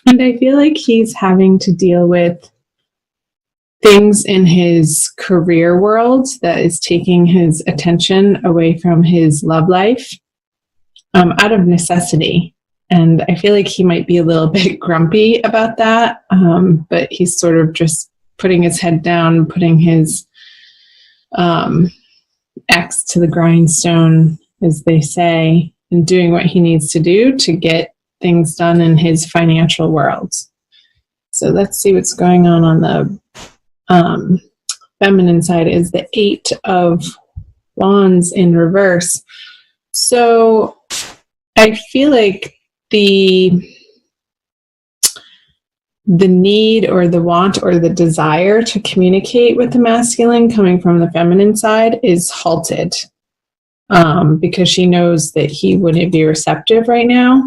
And I feel like he's having to deal with things in his career world that is taking his attention away from his love life, out of necessity. And I feel like he might be a little bit grumpy about that, but he's sort of just putting his head down, putting his axe to the grindstone, as they say, and doing what he needs to do to get things done in his financial world. So let's see what's going on the feminine side is the Eight of Wands in reverse. So I feel like the need or the want or the desire to communicate with the masculine coming from the feminine side is halted, because she knows that he wouldn't be receptive right now.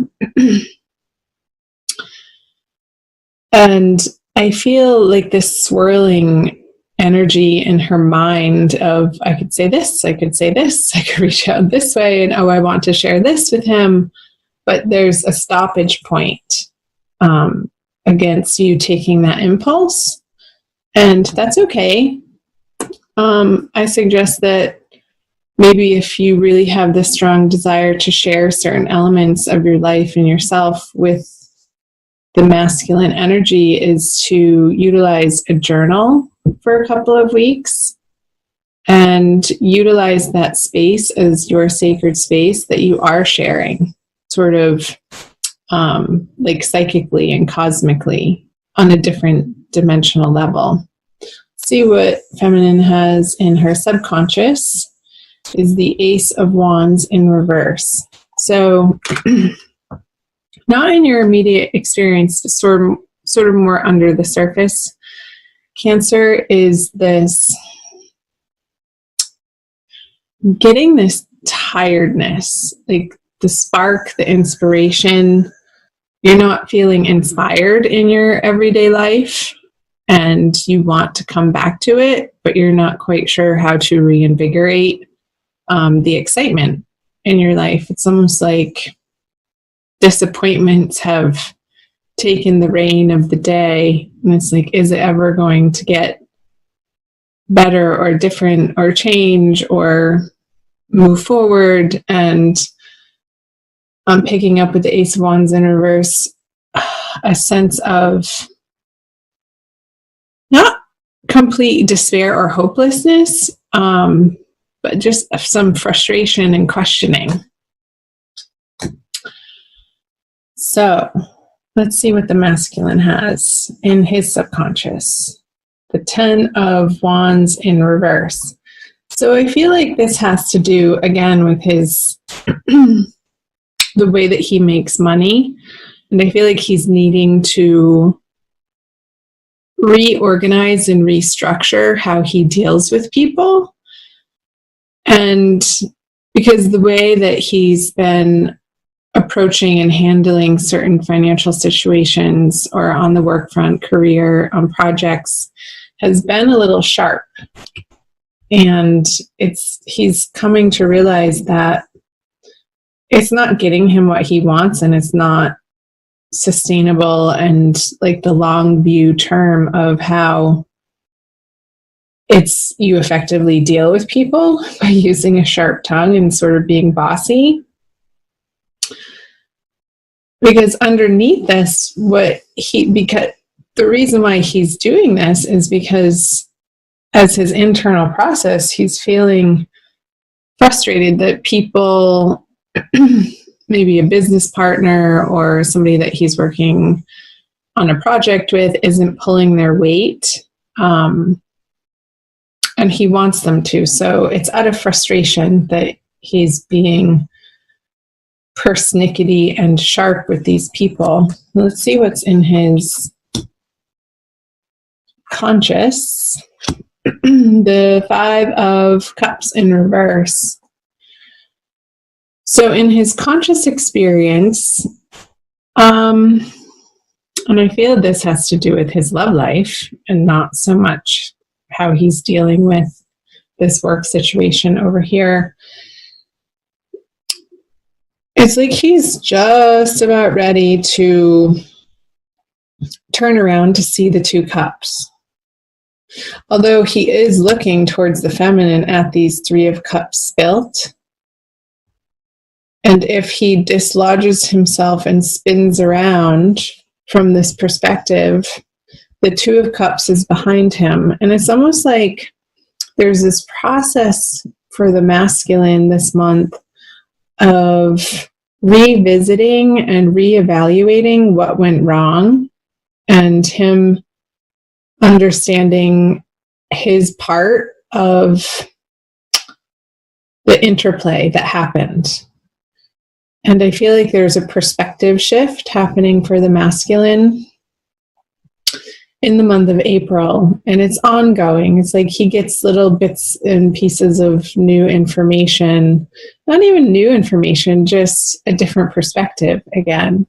And I feel like this swirling energy in her mind of, I could say this, I could say this, I could reach out this way, and I want to share this with him. But there's a stoppage point against you taking that impulse. And that's okay. I suggest that maybe if you really have this strong desire to share certain elements of your life and yourself with the masculine energy, is to utilize a journal for a couple of weeks and utilize that space as your sacred space that you are sharing, sort of like psychically and cosmically on a different dimensional level. See what feminine has in her subconscious is the Ace of Wands in reverse. So not in your immediate experience, sort of more under the surface. Cancer is this getting this tiredness, like the spark, the inspiration. You're not feeling inspired in your everyday life and you want to come back to it, but you're not quite sure how to reinvigorate the excitement in your life. It's almost like disappointments have taken the reign of the day, and it's like, is it ever going to get better or different or change or move forward? And I'm picking up with the Ace of Wands in reverse a sense of not complete despair or hopelessness, but just some frustration and questioning. So let's see what the masculine has in his subconscious. The Ten of Wands in reverse. So I feel like this has to do, again, with his the way that he makes money. And I feel like he's needing to reorganize and restructure how he deals with people. And because the way that he's been approaching and handling certain financial situations or on the work front, career, on projects, has been a little sharp. And he's coming to realize that it's not getting him what he wants, and it's not sustainable and like the long view term of how you effectively deal with people by using a sharp tongue and sort of being bossy. Because underneath this, because the reason why he's doing this is because as his internal process, he's feeling frustrated that people, maybe a business partner or somebody that he's working on a project with, isn't pulling their weight. And he wants them to. So it's out of frustration that he's being persnickety and sharp with these people. Let's see what's in his conscious. The Five of Cups in reverse. So in his conscious experience, and I feel this has to do with his love life and not so much how he's dealing with this work situation over here. It's like he's just about ready to turn around to see the two cups. Although he is looking towards the feminine at these Three of Cups spilt, and if he dislodges himself and spins around from this perspective, the Two of Cups is behind him. And it's almost like there's this process for the masculine this month of revisiting and reevaluating what went wrong, and him understanding his part of the interplay that happened. And I feel like there's a perspective shift happening for the masculine in the month of April, and it's ongoing. It's like he gets little bits and pieces of new information, not even new information, just a different perspective again.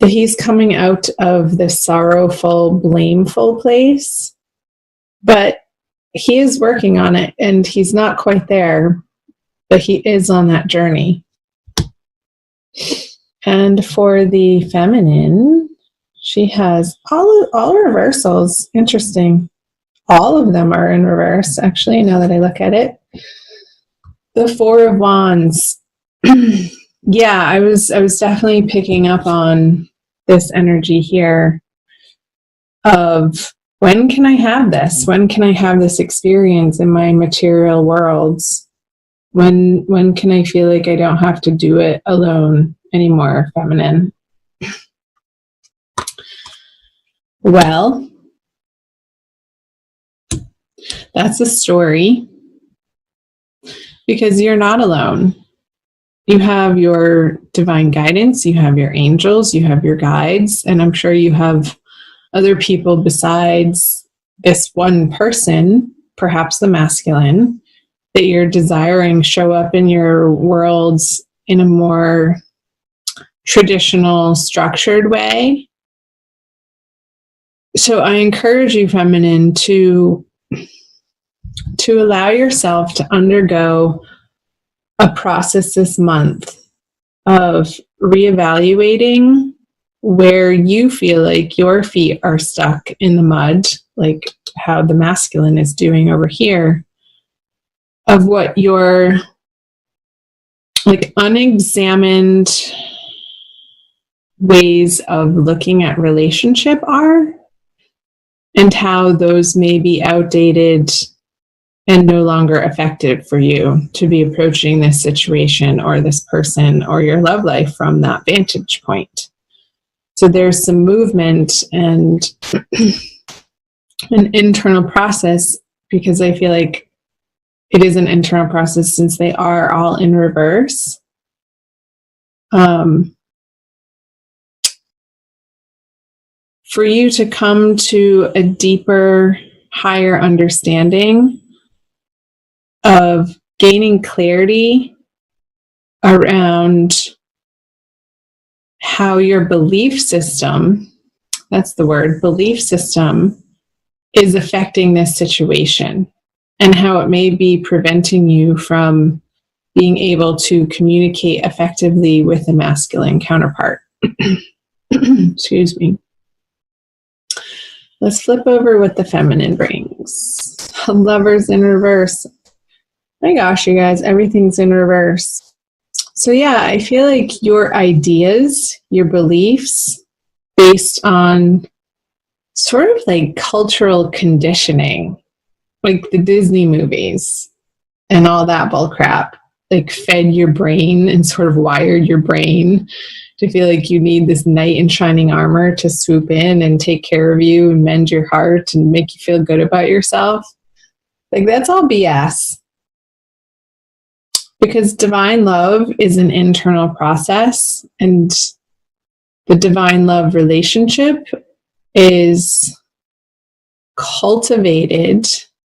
That he's coming out of this sorrowful, blameful place, but he is working on it, and he's not quite there, but he is on that journey. And for the feminine, she has all reversals. Interesting. All of them are in reverse, actually, now that I look at it. The Four of Wands. Yeah, I was definitely picking up on this energy here of, when can I have this? When can I have this experience in my material worlds? When can I feel like I don't have to do it alone anymore, feminine? Well, that's a story, because you're not alone. You have your divine guidance, you have your angels, you have your guides, and I'm sure you have other people besides this one person, perhaps the masculine, that you're desiring show up in your worlds in a more traditional, structured way. So I encourage you, feminine, to allow yourself to undergo a process this month of reevaluating where you feel like your feet are stuck in the mud, like how the masculine is doing over here, of what your like unexamined ways of looking at relationship are, and how those may be outdated and no longer effective for you to be approaching this situation or this person or your love life from that vantage point. So there's some movement and an internal process, because I feel like it is an internal process since they are all in reverse. For you to come to a deeper, higher understanding of gaining clarity around how your belief system, that's the word, belief system, is affecting this situation, and how it may be preventing you from being able to communicate effectively with a masculine counterpart. Excuse me. Let's flip over what the feminine brings. Lovers in reverse. My gosh, you guys, everything's in reverse. So yeah, I feel like your ideas, your beliefs, based on sort of like cultural conditioning, like the Disney movies and all that bull crap, like fed your brain and sort of wired your brain to feel like you need this knight in shining armor to swoop in and take care of you and mend your heart and make you feel good about yourself. Like, that's all BS. Because divine love is an internal process, and the divine love relationship is cultivated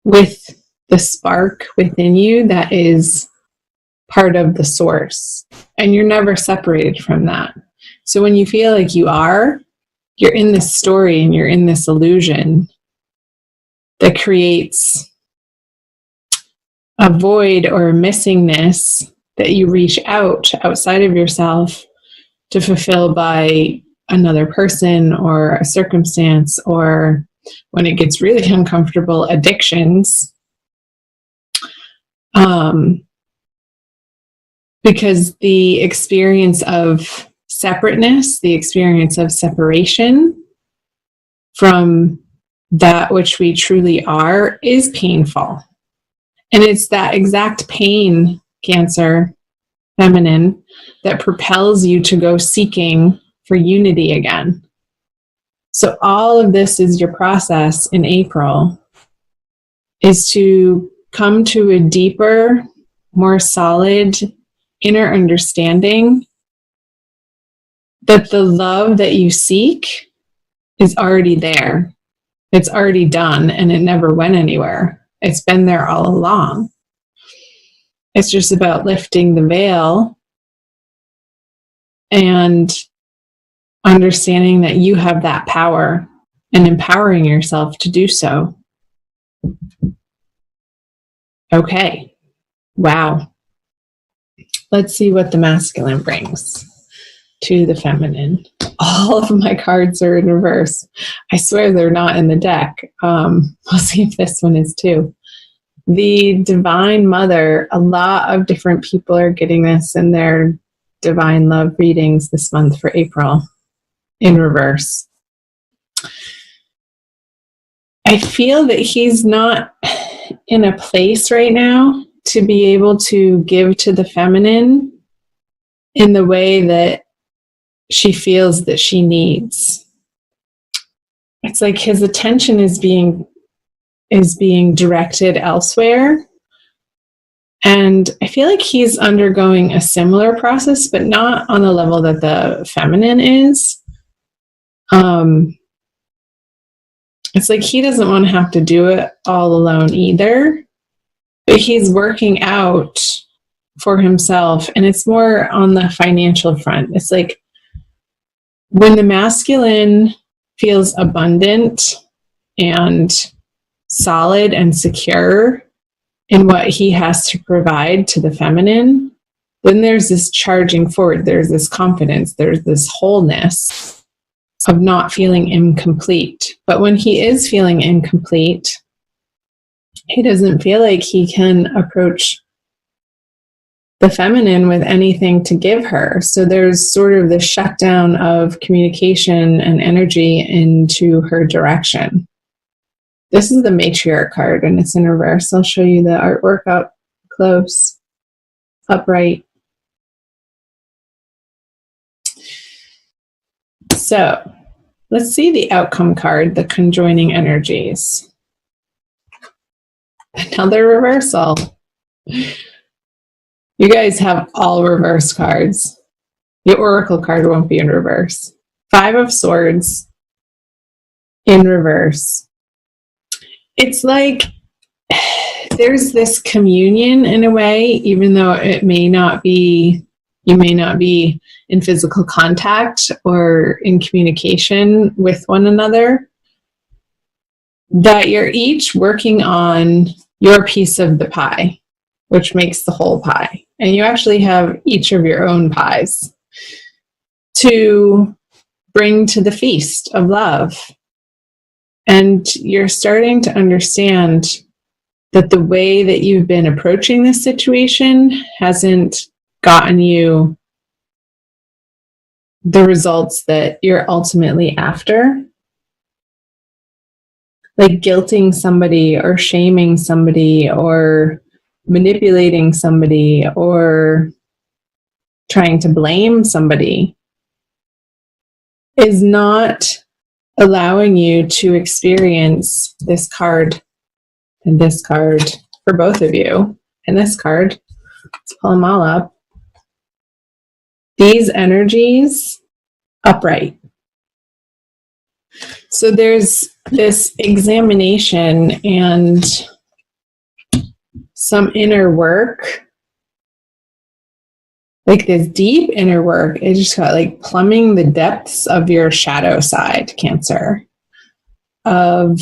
with the spark within you that is part of the source, and you're never separated from that. So when you feel like you're in this story and you're in this illusion that creates a void or a missingness that you reach outside of yourself to fulfill by another person or a circumstance, or when it gets really uncomfortable, addictions. Because the experience of separateness, the experience of separation from that which we truly are is painful. And it's that exact pain, Cancer, feminine, that propels you to go seeking for unity again. So all of this is your process in April, is to come to a deeper, more solid inner understanding that the love that you seek is already there. It's already done, and it never went anywhere. It's been there all along. It's just about lifting the veil and understanding that you have that power and empowering yourself to do so. Okay. Wow. Let's see what the masculine brings to the feminine. All of my cards are in reverse. I swear they're not in the deck. We'll see if this one is too. The Divine Mother, a lot of different people are getting this in their Divine Love readings this month for April in reverse. I feel that he's not in a place right now to be able to give to the feminine in the way that she feels that she needs. It's like his attention is being directed elsewhere. And I feel like he's undergoing a similar process, but not on the level that the feminine is. It's like he doesn't want to have to do it all alone either, but he's working out for himself, and it's more on the financial front. It's like when the masculine feels abundant and solid and secure in what he has to provide to the feminine, then there's this charging forward, there's this confidence, there's this wholeness of not feeling incomplete. But when he is feeling incomplete, he doesn't feel like he can approach the feminine with anything to give her. So there's sort of the shutdown of communication and energy into her direction. This is the matriarch card, and it's in reverse. I'll show you the artwork up close, upright. So let's see the outcome card, the conjoining energies. Another reversal. You guys have all reverse cards. The oracle card won't be in reverse. 5 of Swords in reverse. It's like there's this communion in a way, even though it may not be, you may not be in physical contact or in communication with one another, that you're each working on your piece of the pie, which makes the whole pie. And you actually have each of your own pies to bring to the feast of love. And you're starting to understand that the way that you've been approaching this situation hasn't gotten you the results that you're ultimately after. Like guilting somebody or shaming somebody or manipulating somebody or trying to blame somebody is not allowing you to experience this card and this card for both of you. And this card, let's pull them all up. These energies upright. So there's this examination and some inner work, like this deep inner work. It just got like plumbing the depths of your shadow side, Cancer, of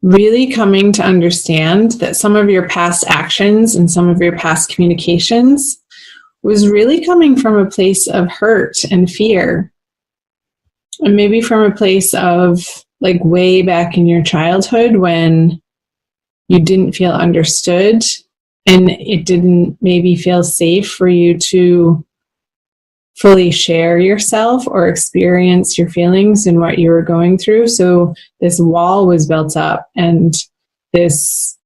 really coming to understand that some of your past actions and some of your past communications was really coming from a place of hurt and fear. And maybe from a place of like way back in your childhood when you didn't feel understood and it didn't maybe feel safe for you to fully share yourself or experience your feelings and what you were going through. So this wall was built up, and this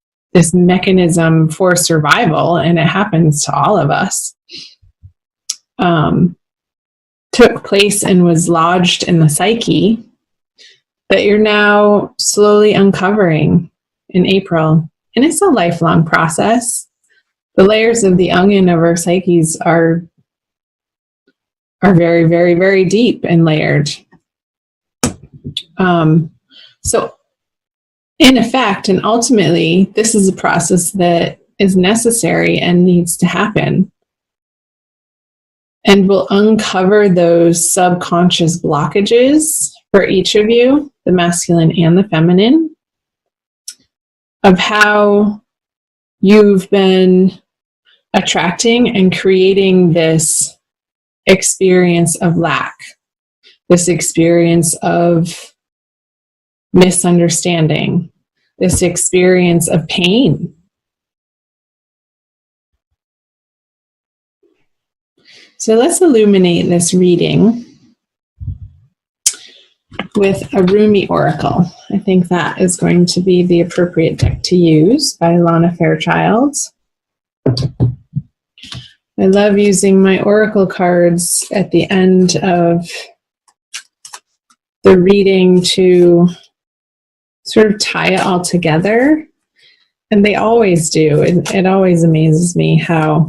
mechanism for survival, and it happens to all of us, took place and was lodged in the psyche that you're now slowly uncovering in April. And it's a lifelong process. The layers of the onion of our psyches are very, very, very deep and layered. So in effect, and ultimately, this is a process that is necessary and needs to happen, and will uncover those subconscious blockages for each of you, the masculine and the feminine, of how you've been attracting and creating this experience of lack, this experience of misunderstanding, this experience of pain. So let's illuminate this reading with a Rumi oracle. I think that is going to be the appropriate deck to use, by Lana Fairchild. I love using my oracle cards at the end of the reading to sort of tie it all together. And they always do. It always amazes me how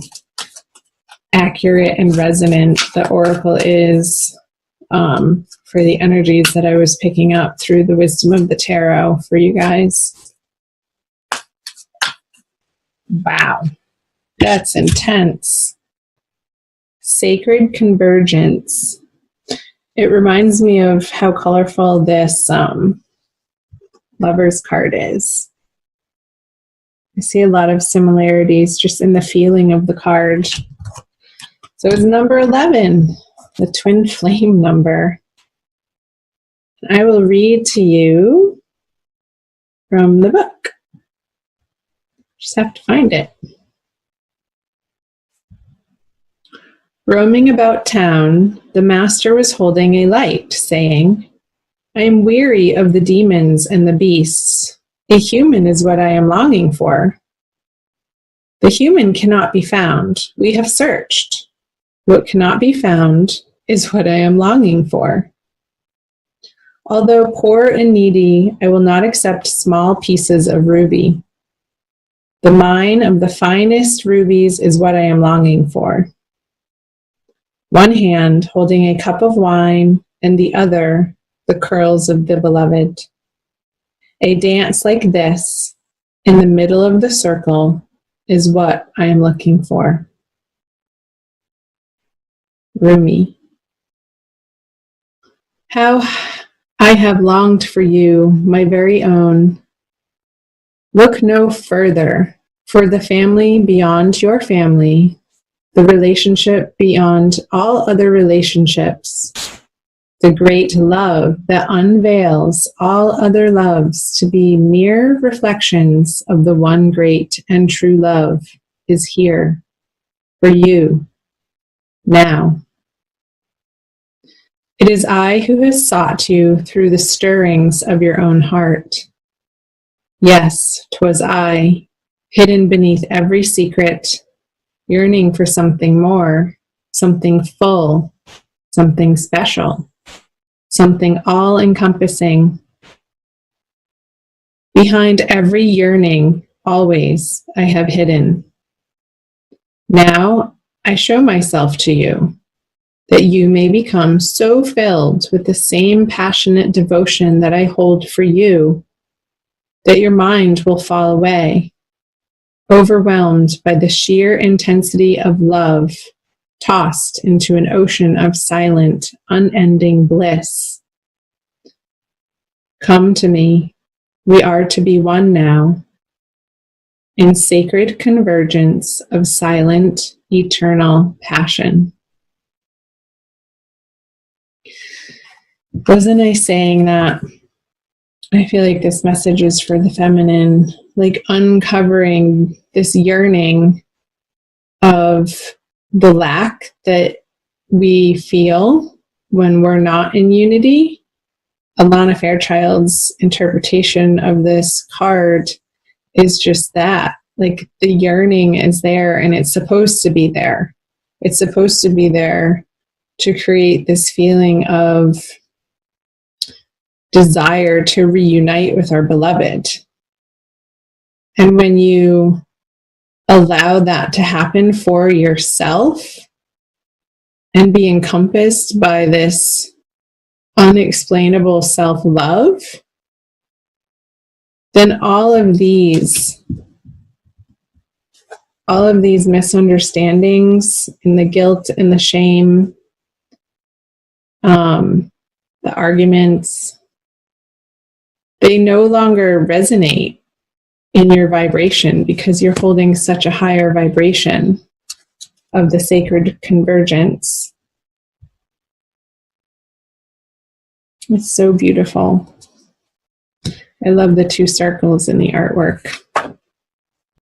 accurate and resonant the oracle is for the energies that I was picking up through the wisdom of the tarot for you guys. Wow, that's intense. Sacred convergence. It reminds me of how colorful this Lover's card is. I see a lot of similarities just in the feeling of the card. So it's number 11, the twin flame number. I will read to you from the book. Just have to find it. Roaming about town, the master was holding a light, saying, I am weary of the demons and the beasts. A human is what I am longing for. The human cannot be found. We have searched. What cannot be found is what I am longing for. Although poor and needy, I will not accept small pieces of ruby. The mine of the finest rubies is what I am longing for. One hand holding a cup of wine, and the other the curls of the beloved. A dance like this, in the middle of the circle, is what I am looking for. Rumi. How I have longed for you, my very own. Look no further, for the family beyond your family, the relationship beyond all other relationships, the great love that unveils all other loves to be mere reflections of the one great and true love, is here for you now. It is I who has sought you through the stirrings of your own heart. Yes, 'twas I, hidden beneath every secret, yearning for something more, something full, something special, something all-encompassing. Behind every yearning, always, I have hidden. Now I show myself to you, that you may become so filled with the same passionate devotion that I hold for you, that your mind will fall away, overwhelmed by the sheer intensity of love, tossed into an ocean of silent, unending bliss. Come to me. We are to be one now. in sacred convergence of silent, eternal passion. Wasn't I saying that? I feel like this message is for the feminine, like uncovering this yearning of the lack that we feel when we're not in unity. Alana Fairchild's interpretation of this card is just that. Like the yearning is there and it's supposed to be there. It's supposed to be there to create this feeling of desire to reunite with our beloved. And when you allow that to happen for yourself and be encompassed by this unexplainable self-love, then all of these misunderstandings and the guilt and the shame, the arguments, they no longer resonate in your vibration because you're holding such a higher vibration of the sacred convergence. It's so beautiful. I love the two circles in the artwork.